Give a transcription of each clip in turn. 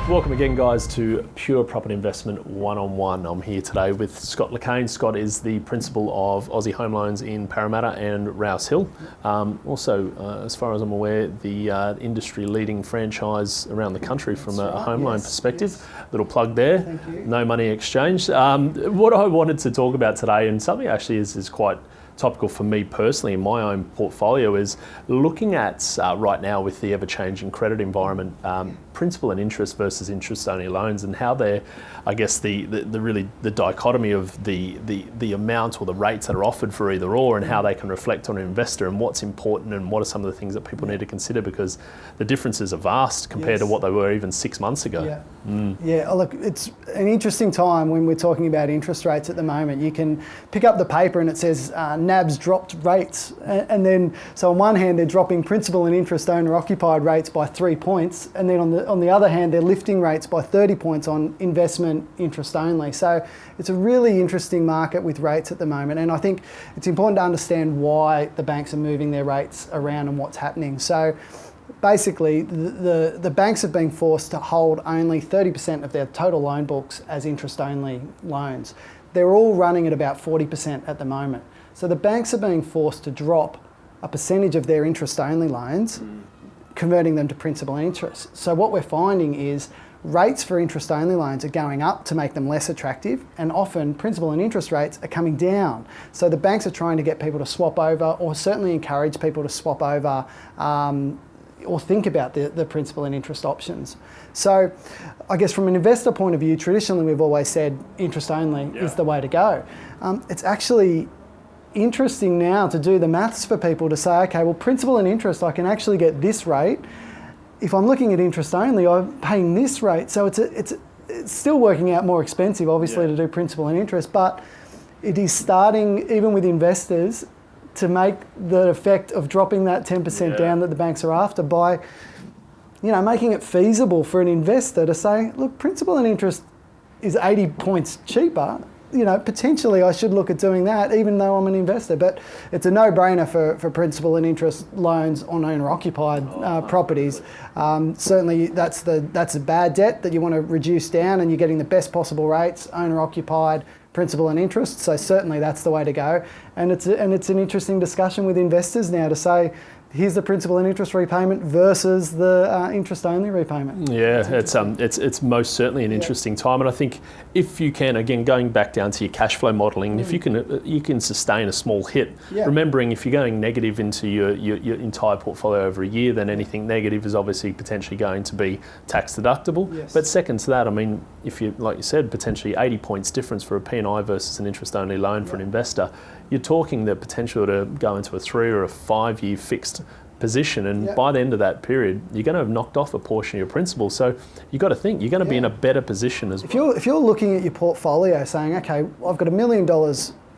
Welcome again, guys, to Pure Property Investment One-on-One. I'm here today with Scott LeCane. Scott is the principal of Aussie Home Loans in Parramatta and Rouse Hill. Also, as far as I'm aware, the industry-leading franchise around the country from a home loan perspective. Yes. Little plug there. Thank you. No money exchanged. What I wanted to talk about today, and something actually is quite topical for me personally in my own portfolio, is looking at right now with the ever-changing credit environment, principal and interest versus interest-only loans, and how they're, I guess, the dichotomy of the amount or the rates that are offered for either or, and how they can reflect on an investor, and what's important and what are some of the things that people need to consider, because the differences are vast compared to what they were even 6 months ago. Yeah, look, it's an interesting time when we're talking about interest rates at the moment. You can pick up the paper and it says NAB's dropped rates, and then so on one hand they're dropping principal and interest owner occupied rates by 3 points, and then on the other hand they're lifting rates by 30 points on investment interest only. So it's a really interesting market with rates at the moment, and I think it's important to understand why the banks are moving their rates around and what's happening. So basically, the banks have been forced to hold only 30% of their total loan books as interest-only loans. They're all running at about 40% at the moment. So the banks are being forced to drop a percentage of their interest-only loans, converting them to principal and interest. So what we're finding is rates for interest-only loans are going up to make them less attractive, and often principal and interest rates are coming down. So the banks are trying to get people to swap over, or certainly encourage people to swap over, or think about the principal and interest options. So I guess from an investor point of view, traditionally we've always said interest only is the way to go. It's actually interesting now to do the maths for people to say, okay, well, principal and interest, I can actually get this rate. If I'm looking at interest only, I'm paying this rate. So it's still working out more expensive, obviously, to do principal and interest, but it is starting, even with investors, to make the effect of dropping that 10% down that the banks are after by, making it feasible for an investor to say, look, principal and interest is 80 points cheaper. Potentially I should look at doing that even though I'm an investor. But it's a no-brainer for principal and interest loans on owner-occupied properties. Certainly that's a bad debt that you want to reduce down, and you're getting the best possible rates, owner-occupied, principal and interest. So certainly that's the way to go. And it's an interesting discussion with investors now to say, here's the principal and interest repayment versus the interest-only repayment. Yeah, it's most certainly an interesting time, and I think if you can, again, going back down to your cash flow modelling, if you can sustain a small hit, remembering if you're going negative into your entire portfolio over a year, then anything negative is obviously potentially going to be tax deductible. Yes. But second to that, I mean, if you, like you said, potentially 80 points difference for a P&I versus an interest-only loan for an investor, you're talking the potential to go into a 3 or a 5 year fixed position, and by the end of that period, you're going to have knocked off a portion of your principal. So you've got to think you're going to be in a better position as well. If you're looking at your portfolio saying, okay, I've got $1 million,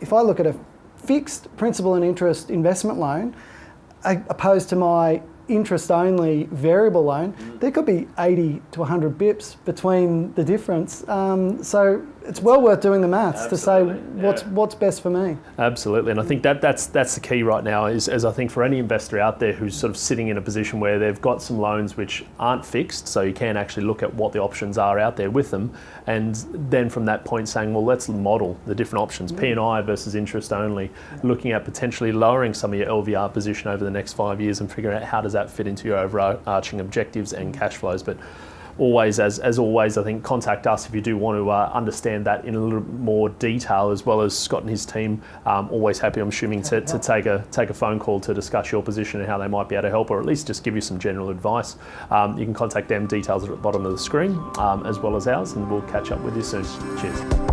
if I look at a fixed principal and interest investment loan opposed to my interest-only variable loan, there could be 80 to 100 bips between the difference. So it's well worth doing the maths to say what's best for me. Absolutely, and I think that's the key right now, is I think for any investor out there who's sort of sitting in a position where they've got some loans which aren't fixed, so you can actually look at what the options are out there with them, and then from that point saying, well, let's model the different options, P&I versus interest only, looking at potentially lowering some of your LVR position over the next 5 years and figuring out how does that fit into your overarching objectives and cash flows. But always, as always, I think contact us if you do want to understand that in a little more detail, as well as Scott and his team. Always happy, I'm assuming, to take a phone call to discuss your position and how they might be able to help, or at least just give you some general advice. You can contact them, details are at the bottom of the screen, as well as ours, and we'll catch up with you soon. Cheers.